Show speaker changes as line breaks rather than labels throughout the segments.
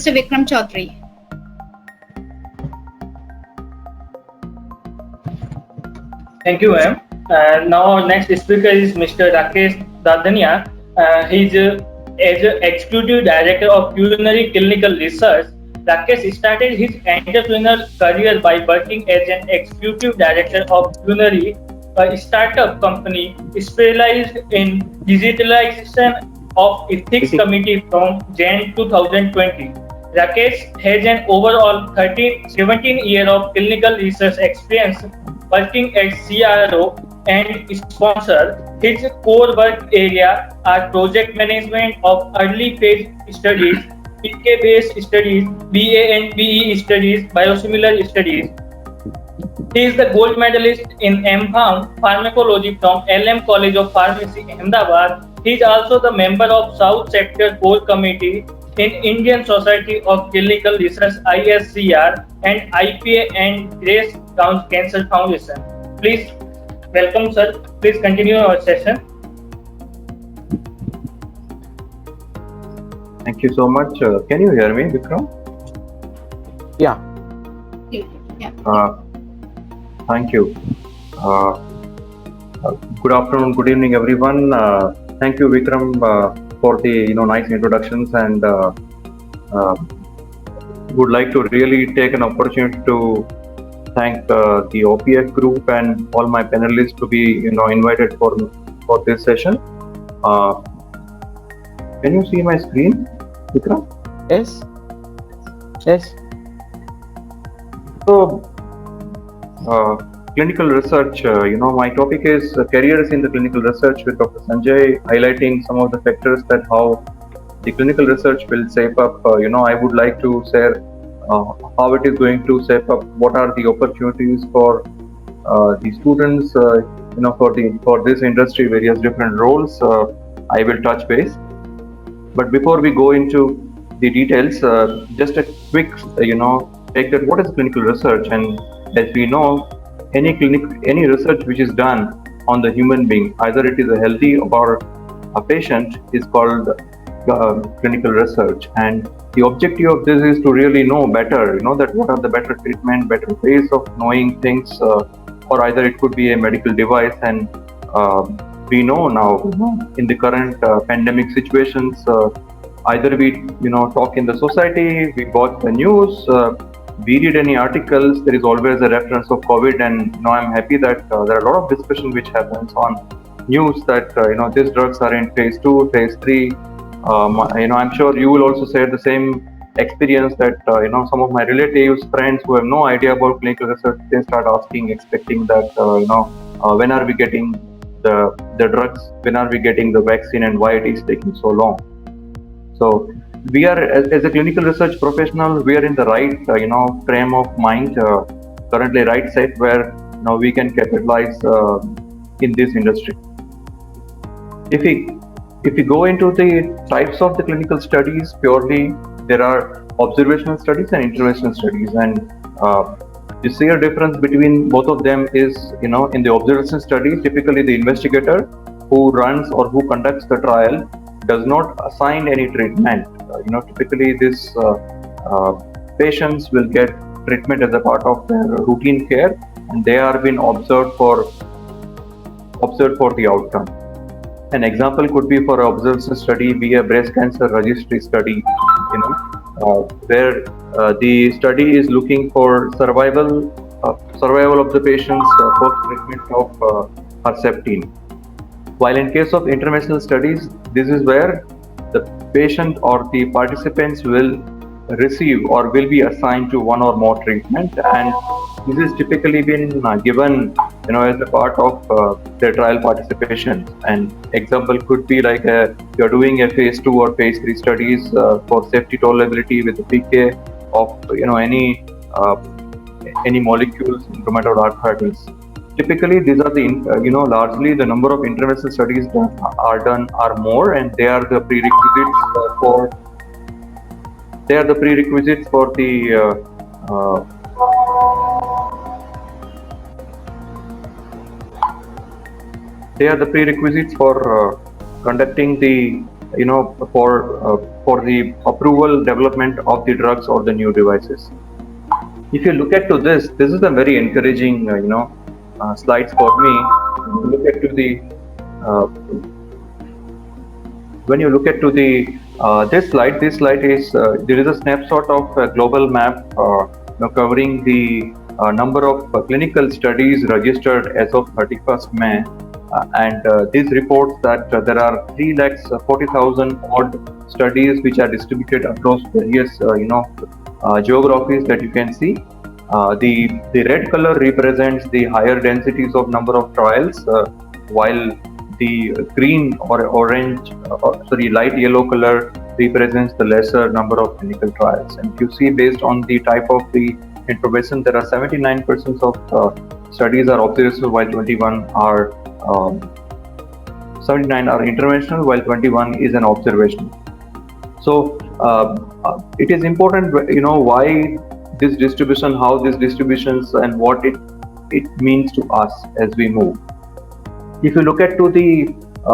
Mr. Vikram Chaudhary.
Thank you, ma'am. Now our next speaker is Mr. Rakesh Dadania. He's as Executive Director of Culinary Clinical Research. Rakesh started his entrepreneurial career by working as an Executive Director of Culinary, a startup company specialized in digitalization of ethics committee from Jan 2020. Rakesh has an overall 17 year of clinical research experience working at CRO and sponsor. His core work area are project management of early phase studies, PK-based studies, BA and BE studies, biosimilar studies. He is the gold medalist in M.Pharm Pharmacology from LM College of Pharmacy, Ahmedabad. He is also the member of South Sector Core Committee in Indian Society of Clinical Research ISCR and IPA and Grace Cancer Foundation. Please welcome, sir. Please continue our session.
Thank you so much. Can you hear me, Vikram?
Yeah.
Thank you. Good afternoon, good evening, everyone. Thank you, Vikram, for the nice introductions, and would like to really take an opportunity to thank the OPF group and all my panelists to be invited for this session. Can you see my screen, Vikram?
Yes. Yes.
So, clinical research, my topic is careers in the clinical research with Dr. Sanjay, highlighting some of the factors that how the clinical research will shape up. I would like to share how it is going to shape up, what are the opportunities for the students, for this industry, various different roles. I will touch base. But before we go into the details, just a quick, take that what is clinical research, and as we know, any research which is done on the human being, either it is a healthy or a patient, is called clinical research. And the objective of this is to really know better, that what are the better treatment, better ways of knowing things, or either it could be a medical device. And we know now in the current pandemic situations, either we talk in the society, we watch the news, we read any articles, there is always a reference of COVID. And I'm happy that there are a lot of discussion which happens on news that these drugs are in phase 2, phase 3. I'm sure you will also share the same experience that some of my relatives, friends who have no idea about clinical research, they start asking, expecting that when are we getting the drugs, when are we getting the vaccine, and why it is taking so long. So we are, as a clinical research professional, we are in the right frame of mind, currently right set where now we can capitalize in this industry. If we go into the types of the clinical studies, purely there are observational studies and interventional studies, and the sheer difference between both of them is, in the observational studies, typically the investigator who runs or who conducts the trial does not assign any treatment. Typically this patients will get treatment as a part of their routine care, and they are being observed for the outcome. An example could be for an observational study, be a breast cancer registry study, where the study is looking for survival of the patients post treatment of Herceptin. While in case of interventional studies, this is where the patient or the participants will receive or will be assigned to one or more treatment, and this is typically been given as a part of their trial participation. And example could be like you're doing a phase 2 or phase 3 studies for safety tolerability with the PK of any molecules in rheumatoid arthritis. Typically, these are the largely the number of interventional studies that are done are more, and they are the prerequisites for conducting the for the approval development of the drugs or the new devices. If you look at to this is a very encouraging slides for me. Look at to the uh, when you look at to the this slide is there is a snapshot of a global map covering the number of clinical studies registered as of 31st May. And this reports that there are 3,40,000 odd studies which are distributed across various geographies that you can see. The red color represents the higher densities of number of trials, while the green or orange, light yellow color represents the lesser number of clinical trials. And you see, based on the type of the intervention, there are 79% of studies are observational, while 21 are 79 are interventional, while 21 is an observational. So it is important, why this distribution, how this distributions, and what it means to us as we move. If you look at to the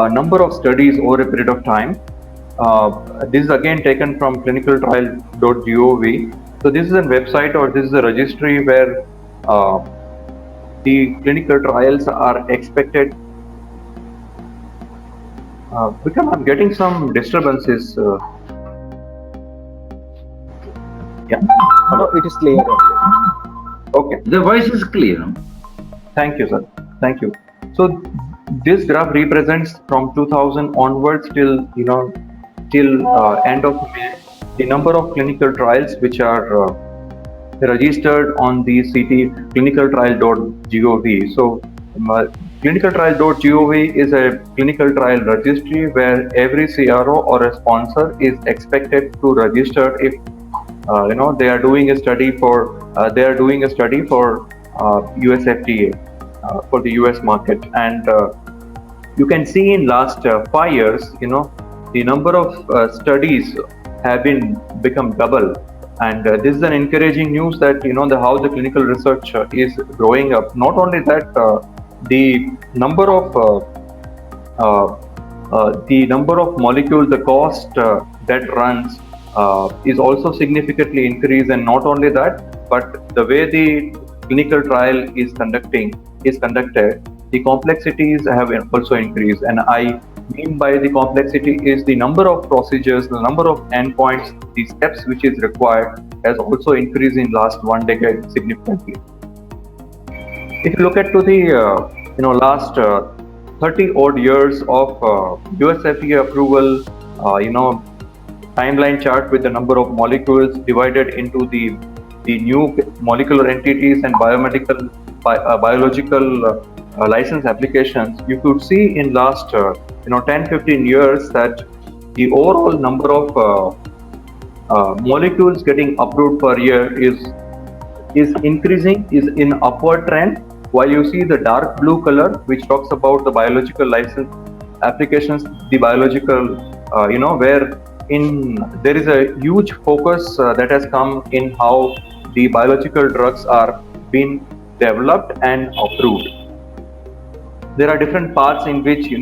number of studies over a period of time, this is again taken from clinicaltrial.gov. So this is a website, or this is a registry where the clinical trials are expected. Vikram, I'm getting some disturbances. Yeah.
No, it is clear.
Okay.
The voice is clear.
Thank you, sir. Thank you. So this graph represents from 2000 onwards till end of May, the number of clinical trials which are registered on the CT clinicaltrial.gov. So clinicaltrial.gov is a clinical trial registry where every CRO or a sponsor is expected to register if they are doing a study for US FDA for the US market. And you can see in last 5 years, the number of studies have become double. And this is an encouraging news that how the clinical research is growing up. Not only that, the number of molecules, the cost that runs is also significantly increased. And not only that, but the way the clinical trial is conducted, the complexities have also increased. And I mean by the complexity is the number of procedures, the number of endpoints, the steps which is required has also increased in last 1 decade significantly. If you look at to the last 30 odd years of US FDA approval, timeline chart with the number of molecules divided into the new molecular entities and biological license applications, you could see in last 10-15 years that the overall number of molecules getting approved per year is increasing, is in upward trend. While you see the dark blue color, which talks about the biological license applications, the biological, where there is a huge focus that has come in how the biological drugs are being developed and approved. There are different parts in which you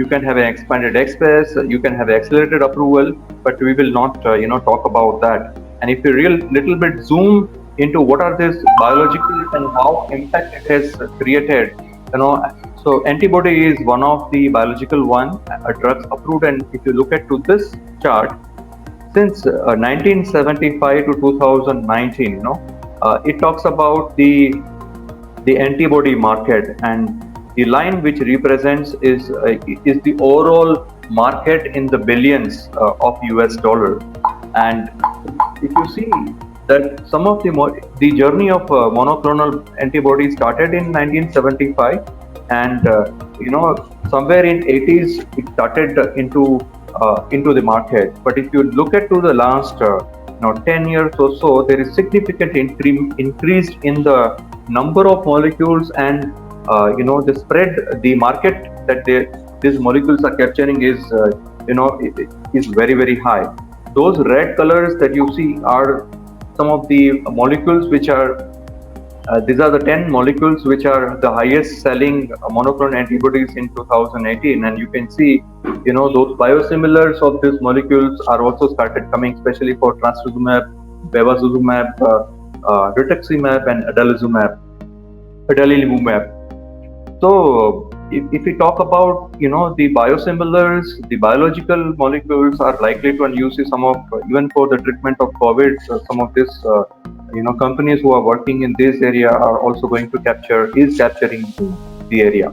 can have an expanded access, you can have accelerated approval, but we will not talk about that. And if you little bit zoom into what are these biological and how impact it has created, so antibody is one of the biological drugs approved. And if you look at to this chart, since 1975 to 2019, it talks about the antibody market, and the line which represents is the overall market in the billions of US dollar. And if you see that some of the journey of monoclonal antibodies started in 1975, and somewhere in 80s it started into the market. But if you look at to the last 10 years or so, there is significant increase in the number of molecules, and the spread, the market that these molecules are capturing is is very, very high. Those red colors that you see are some of the molecules which are These are the 10 molecules which are the highest selling monoclonal antibodies in 2018, and you can see, those biosimilars of these molecules are also started coming, especially for trastuzumab, bevacizumab, rituximab, and adalimumab. So if we talk about the biosimilars, the biological molecules are likely to, and you see some of even for the treatment of COVID, some of these companies who are working in this area are also going to capturing the area.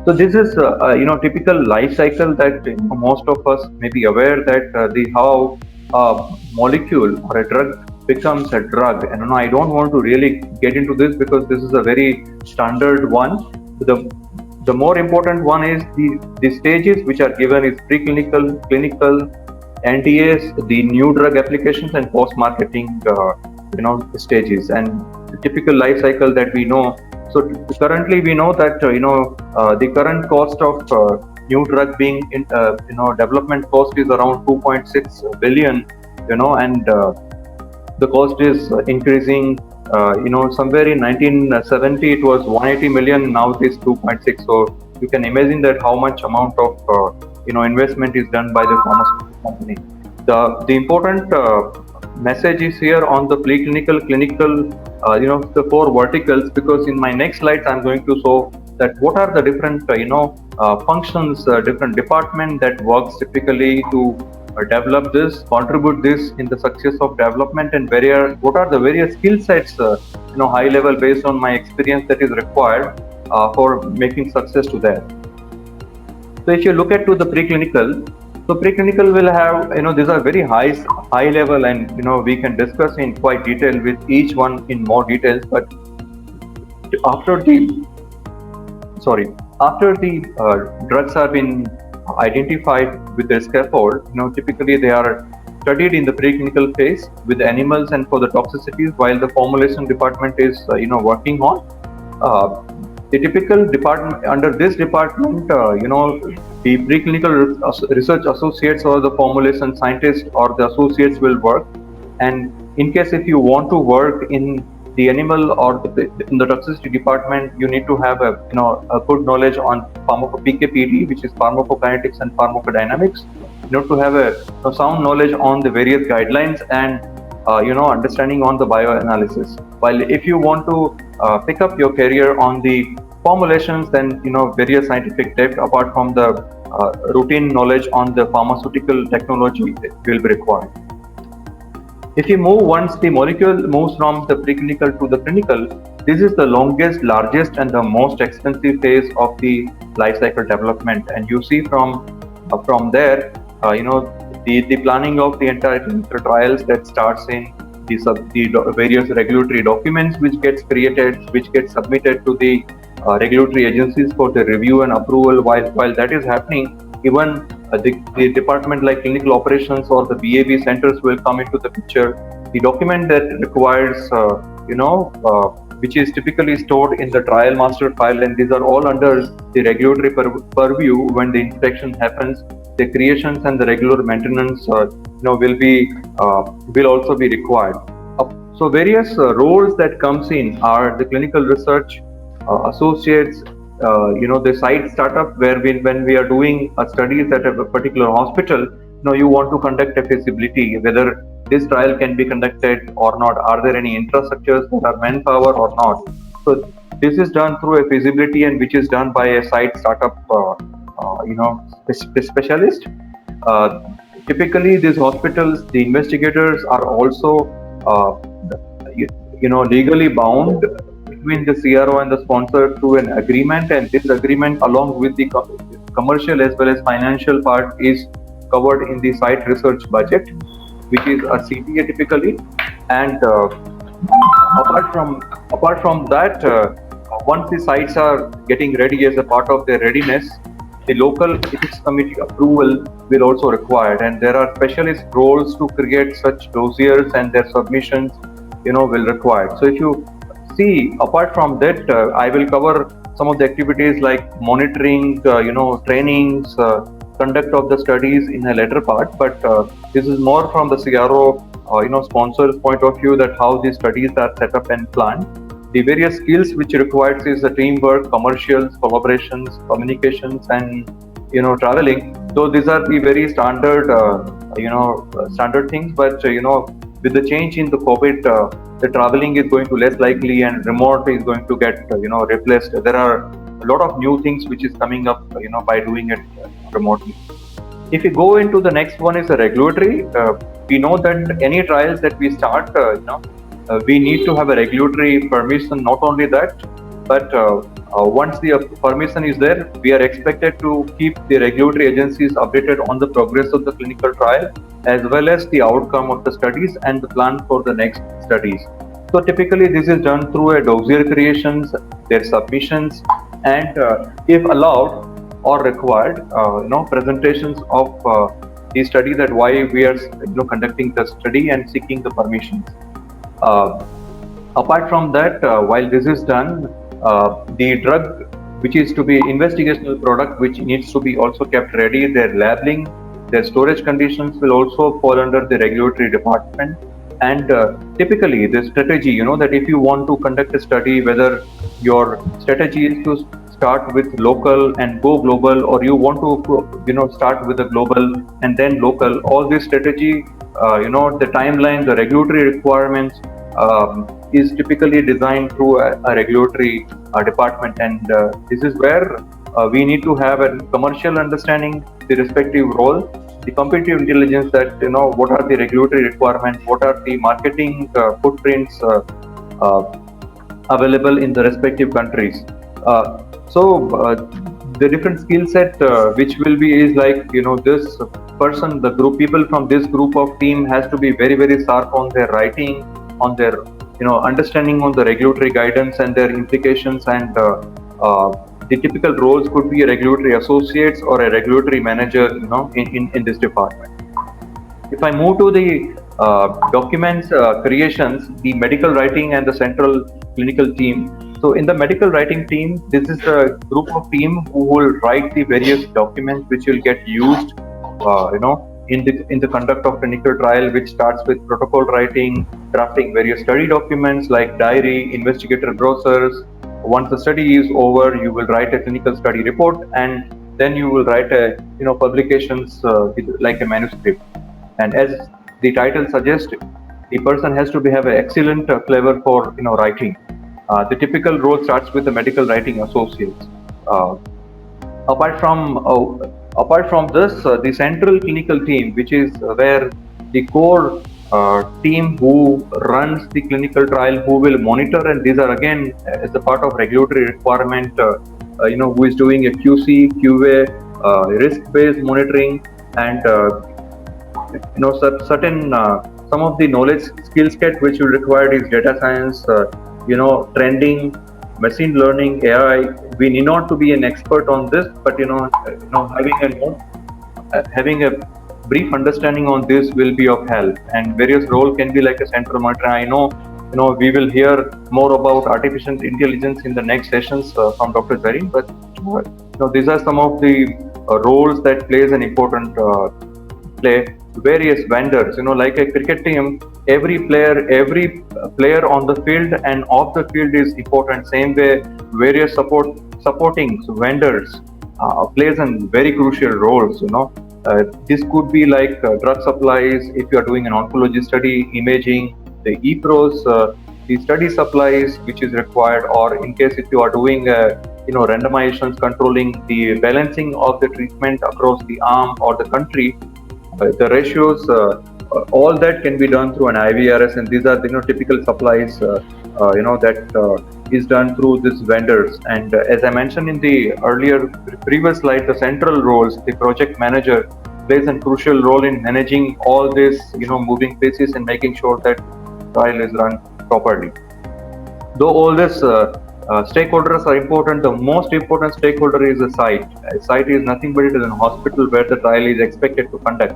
So this is typical life cycle that most of us may be aware that how a molecule or a drug becomes a drug. And I don't want to really get into this because this is a very standard one. The more important one is the stages which are given is preclinical, clinical, NDAs, the new drug applications, and post-marketing stages, and the typical life cycle that we know. So currently we know that the current cost of new drug being in development cost is around 2.6 billion, and the cost is increasing. Somewhere in 1970 it was 180 million, now it is 2.6. So you can imagine that how much amount of investment is done by the pharmaceutical company. The important message is here on the preclinical, clinical, the four verticals, because in my next slides I'm going to show that what are the different functions, different department that works typically to develop this, contribute this in the success of development, and what are the various skill sets, high level based on my experience that is required for making success to that. So if you look at to the preclinical, so preclinical will have, these are very high level, and we can discuss in quite detail with each one in more details. But after the drugs have been identified with their scaffold, typically they are studied in the preclinical phase with the animals and for the toxicities, while the formulation department is working on. The typical department under this department, the preclinical research associates or the formulation scientists or the associates will work. And in case if you want to work in the animal or in the toxicity department, you need to have a good knowledge on PK/PD, which is pharmacokinetics and pharmacodynamics. You need to have a sound knowledge on the various guidelines and understanding on the bioanalysis. While if you want to pick up your career on the formulations, then various scientific depth apart from the routine knowledge on the pharmaceutical technology will be required. If you once the molecule moves from the preclinical to the clinical, this is the longest, largest, and the most expensive phase of the life cycle development. And you see from there, the planning of the entire clinical trials that starts in the various regulatory documents which gets created, which gets submitted to the regulatory agencies for the review and approval. While that is happening, even the department like clinical operations or the BAB centers will come into the picture. The document that requires, which is typically stored in the trial master file, and these are all under the regulatory purview. When the inspection happens, the creations and the regular maintenance, will also be required. So various roles that comes in are the clinical research associates. The site startup where when we are doing studies at a particular hospital, you want to conduct a feasibility, whether this trial can be conducted or not. Are there any infrastructures that are manpower or not? So this is done through a feasibility, and which is done by a site startup, specialist. Typically, these hospitals, the investigators are also, legally bound between the CRO and the sponsor through an agreement, and this agreement, along with the commercial as well as financial part, is covered in the site research budget, which is a CTA typically. And apart from that, once the sites are getting ready as a part of their readiness, the local ethics committee approval will also required, and there are specialist roles to create such dossiers, and their submissions will require. So if you see, apart from that, I will cover some of the activities like monitoring, trainings, conduct of the studies in a later part, but this is more from the CRO sponsors' point of view, that how these studies are set up and planned. The various skills which requires is the teamwork, commercials, collaborations, communications, and traveling. So these are the very standard standard things. But with the change in the COVID, the traveling is going to less likely, and remote is going to get replaced. There are a lot of new things which is coming up by doing it remotely. If we go into the next one is a regulatory. We know that any trials that we start, we need to have a regulatory permission. Not only that, but once the permission is there, we are expected to keep the regulatory agencies updated on the progress of the clinical trial, as well as the outcome of the studies and the plan for the next studies. So typically this is done through a dossier creations, their submissions, and if allowed or required, presentations of the study, that why we are conducting the study and seeking the permissions. Apart from that, while this is done, the drug which is to be investigational product, which needs to be also kept ready, their labeling, their storage conditions will also fall under the regulatory department. And typically the strategy, that if you want to conduct a study, whether your strategy is to start with local and go global, or you want to start with the global and then local, all this strategy, the timeline, the regulatory requirements is typically designed through a regulatory department. And this is where we need to have a commercial understanding, the respective role, the competitive intelligence, that what are the regulatory requirements, what are the marketing footprints available in the respective countries. The different skill set which will be is like, this person, the group people from this group of team has to be very, very sharp on their writing, on their understanding on the regulatory guidance and their implications. And the typical roles could be a regulatory associates or a regulatory manager in this department. If I move to the documents creations, the medical writing and the central clinical team. So in the medical writing team, this is a group of team who will write the various documents which will get used in the conduct of clinical trial, which starts with protocol writing, drafting various study documents like diary, investigator brochures. Once the study is over, you will write a clinical study report, and then you will write a publications like a manuscript. And as the title suggests, the person has to have an excellent clever for writing. The typical role starts with the medical writing associates. Apart from this, the central clinical team, which is where the core team who runs the clinical trial, who will monitor, and these are again as a part of regulatory requirement, who is doing a QC, QA, risk-based monitoring, and certain some of the knowledge skill set which will require is data science, trending, machine learning, AI. We need not to be an expert on this, but having a brief understanding on this will be of help. And various role can be like a central monitor. I know we will hear more about artificial intelligence in the next sessions from Dr. Zarin, but these are some of the roles that plays an important play. Various vendors, like a cricket team, every player on the field and off the field is important. Same way, various supporting vendors plays a very crucial roles. This could be like drug supplies if you are doing an oncology study, imaging, the EPROs, the study supplies which is required, or in case if you are doing randomizations, controlling the balancing of the treatment across the arm or the country, the ratios, all that can be done through an IVRS, and these are typical supplies that is done through these vendors. And as I mentioned in the previous slide, the central roles, the project manager plays a crucial role in managing all these moving pieces and making sure that trial is run properly. Though all this stakeholders are important, the most important stakeholder is the site. A site is nothing but it is a hospital where the trial is expected to conduct,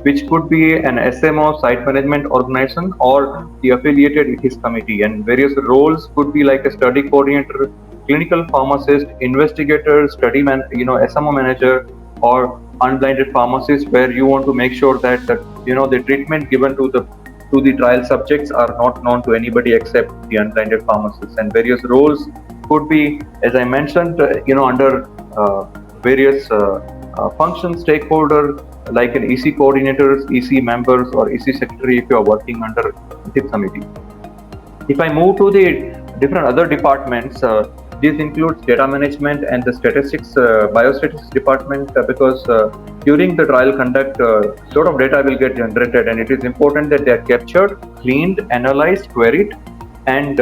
which could be an SMO, site management organization, or the affiliated HIS committee. And various roles could be like a study coordinator, clinical pharmacist, investigator, study SMO manager, or unblinded pharmacist, where you want to make sure that the treatment given to to the trial subjects are not known to anybody except the unblinded pharmacists, and various roles could be, as I mentioned, under various function stakeholder like an EC coordinators, EC members, or EC secretary if you are working under ethics committee. If I move to the different other departments, this includes data management and the statistics, biostatistics department, because during the trial conduct, a lot of data will get generated, and it is important that they are captured, cleaned, analyzed, queried, and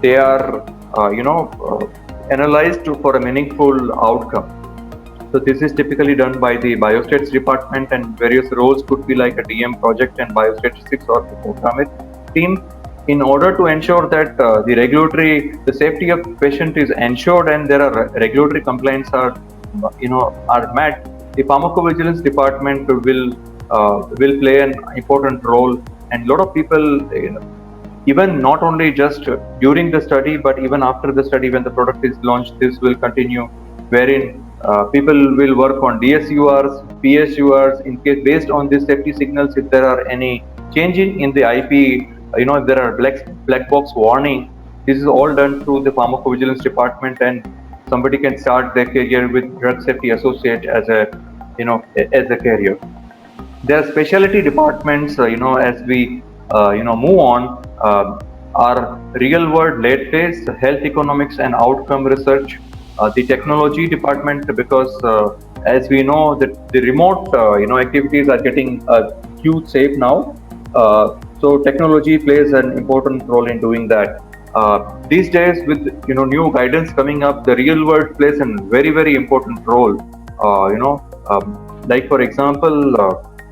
they are, analyzed for a meaningful outcome. So this is typically done by the biostats department, and various roles could be like a DM project and biostatistics or the programming team, in order to ensure that the safety of patient is ensured and there are regulatory compliance are met. The pharmacovigilance department will play an important role, and a lot of people, even not only just during the study, but even after the study when the product is launched, this will continue, wherein people will work on DSURs, PSURs, in case based on these safety signals, if there are any changing in the IP, if there are black box warning, this is all done through the pharmacovigilance department, and somebody can start their career with drug safety associate as a career. There are specialty departments, as we move on, are real world late phase health economics and outcome research. The technology department, because as we know that the remote activities are getting a huge shape now, so technology plays an important role in doing that. These days, with new guidance coming up, the real world plays a very, very important role. Like for example,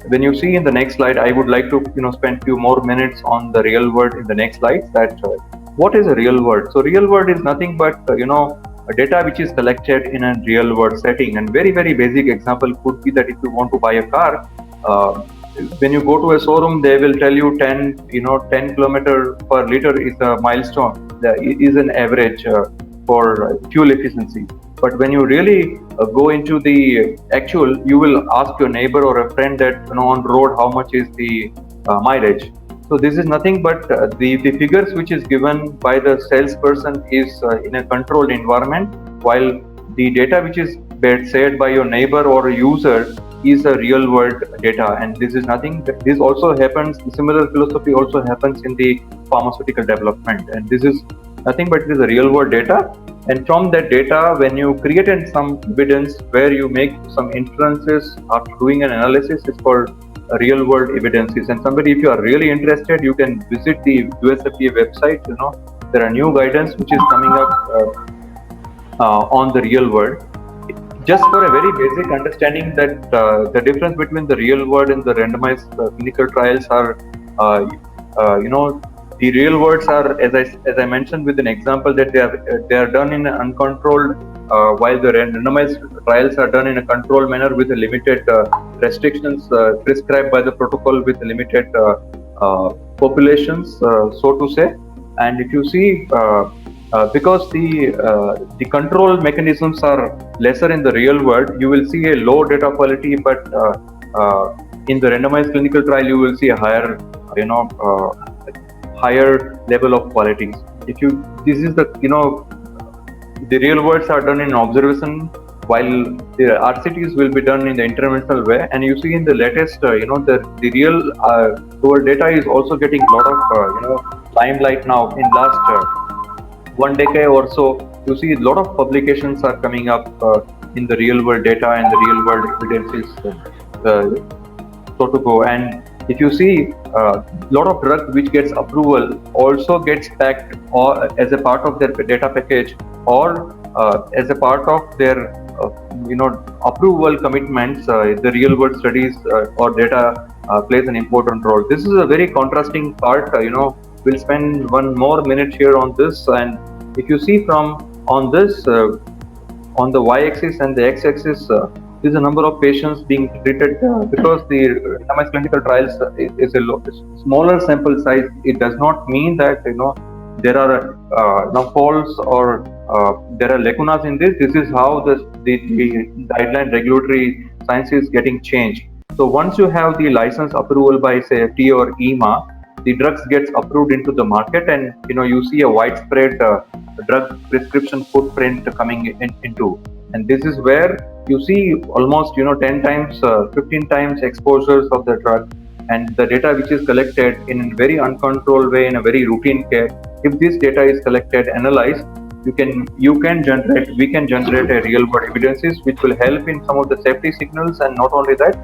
when you see in the next slide, I would like to spend few more minutes on the real world in the next slide. That what is a real world? So real world is nothing but data which is collected in a real world setting. And very, very basic example could be that if you want to buy a car, when you go to a showroom, they will tell you 10 kilometer per liter is a milestone, is an average for fuel efficiency. But when you really go into the actual, you will ask your neighbor or a friend that on road how much is the mileage. So this is nothing but the figures which is given by the salesperson is in a controlled environment, while the data which is shared by your neighbor or a user is a real world data. And this is nothing. This also happens. Similar philosophy also happens in the pharmaceutical development, and this is nothing but it is a real world data. And from that data, when you create some evidence where you make some inferences after doing an analysis, it's called real world evidences. And somebody, if you are really interested, you can visit the USFDA website. There are new guidance which is coming up on the real world. Just for a very basic understanding that the difference between the real world and the randomized clinical trials are, the real worlds are, as I mentioned with an example, that they are done in an uncontrolled, while the randomized trials are done in a controlled manner with a limited restrictions prescribed by the protocol with limited populations, so to say. And if you see, because the control mechanisms are lesser in the real world, you will see a low data quality, but in the randomized clinical trial, you will see a higher, higher level of qualities. This is the real worlds are done in observation, while the RCTs will be done in the interventional way. And you see in the latest, the real world data is also getting a lot of limelight now. In last 1 decade or so, you see a lot of publications are coming up in the real world data and the real world evidences, so to go. And if you see a lot of drug which gets approval also gets packed or as a part of their data package, or as a part of their approval commitments, the real world studies or data plays an important role. This is a very contrasting part. We'll spend 1 more minute here on this. And if you see on this, on the y-axis and the x-axis, is the number of patients being treated, because the randomized clinical trials is a smaller sample size. It does not mean that there are faults or there are lacunas in this. This is how the guideline regulatory science is getting changed. So once you have the license approval by say FDA or EMA, the drugs gets approved into the market, and you see a widespread drug prescription footprint coming into. And this is where you see almost 10 times, 15 times exposures of the drug, and the data which is collected in a very uncontrolled way, in a very routine care. If this data is collected, analyzed, we can generate a real world evidences which will help in some of the safety signals. And not only that,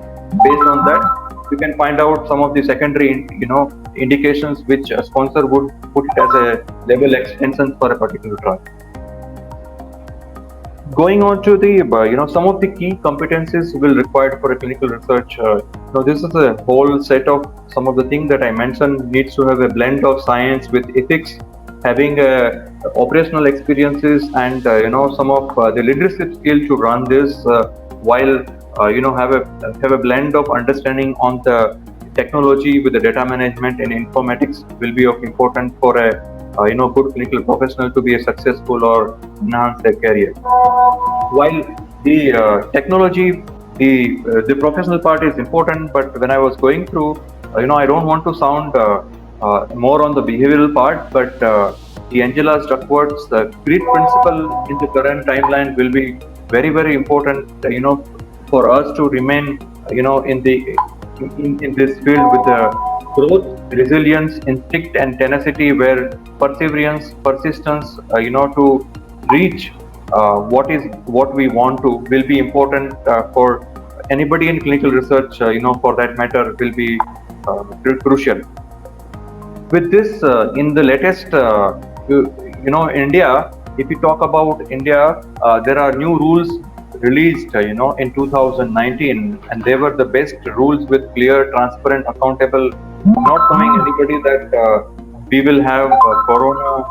based on that, you can find out some of the secondary indications which a sponsor would put it as a label extension for a particular drug. Going on to the some of the key competencies will required for a clinical research. This is a whole set of some of the things that I mentioned. Needs to have a blend of science with ethics, having operational experiences, and some of the leadership skill to run this, while have a blend of understanding on the technology with the data management and informatics will be of important for a good clinical professional to be a successful or enhance their career. While the technology, the professional part is important, but when I was going through, I don't want to sound more on the behavioral part, but the Angela Duckworth's grit principle in the current timeline will be very, very important, for us to remain, in this field with the growth, resilience, instinct, and tenacity, where perseverance, persistence, to reach what we want to will be important for anybody in clinical research, for that matter, will be crucial. With this, in the latest, India, if we talk about India, there are new rules released, in 2019, and they were the best rules with clear, transparent, accountable, not knowing anybody that we will have corona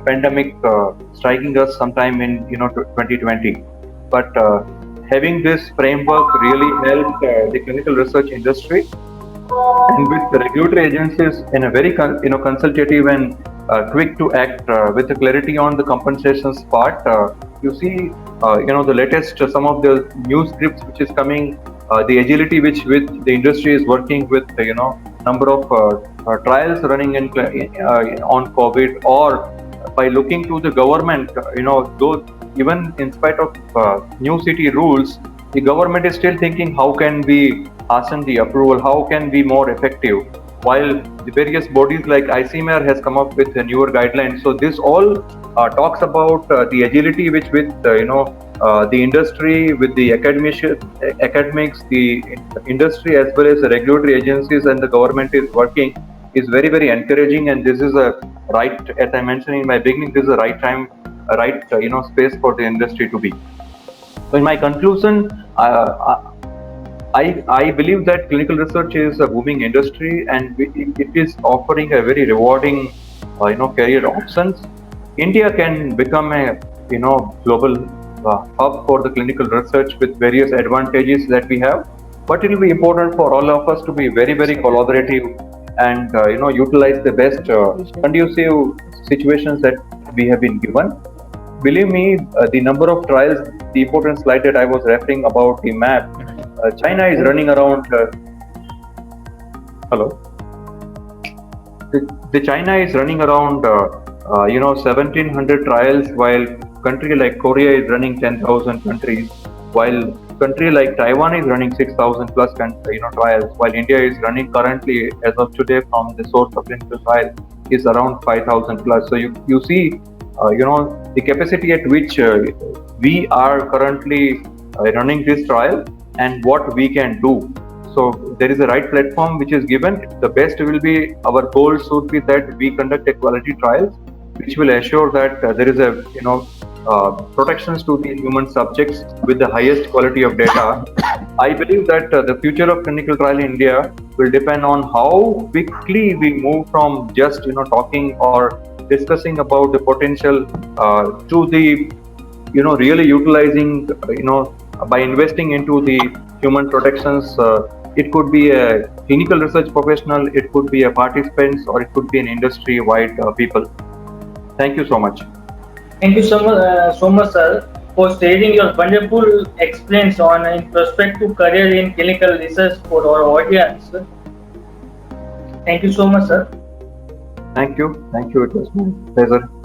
pandemic striking us sometime in 2020. But having this framework really helped the clinical research industry, and with the regulatory agencies in a very consultative and quick to act with the clarity on the compensations part. You see, the latest some of the new scripts which is coming, the agility which with the industry is working with, number of trials running on COVID, or by looking to the government, though even in spite of new city rules, the government is still thinking how can we hasten the approval, how can we be more effective, while the various bodies like ICMR has come up with newer guidelines. So this all talks about the agility which with the industry, with the academics, the industry as well as the regulatory agencies and the government is working, is very, very encouraging. And this is a right, as I mentioned in my beginning, this is a right time, a right space for the industry to be. So in my conclusion, I believe that clinical research is a booming industry, and it is offering a very rewarding, career options. India can become a, global hub for the clinical research with various advantages that we have. But it will be important for all of us to be very, very collaborative and, utilize the best conducive situations that we have been given. Believe me, the number of trials, the important slide that I was referring about the map, China is running around. Hello. The China is running around, 1,700 trials, while country like Korea is running 10,000 countries, while country like Taiwan is running 6,000 plus trials, while India is running currently, as of today, from the source of clinical trial, is around 5,000 plus. So you see, the capacity at which we are currently running this trial and what we can do. So there is a right platform which is given. The best will be, our goal should be that we conduct a quality trials which will assure that there is a protections to the human subjects with the highest quality of data. I believe that the future of clinical trial in India will depend on how quickly we move from just talking or discussing about the potential to the really utilizing by investing into the human protections. It could be a clinical research professional, it could be a participants, or it could be an industry-wide people. Thank you so much.
Thank you so much, sir. for sharing your wonderful experience on prospective career in clinical research for our audience. Thank you so much, sir.
Thank you. Thank you. It was my pleasure.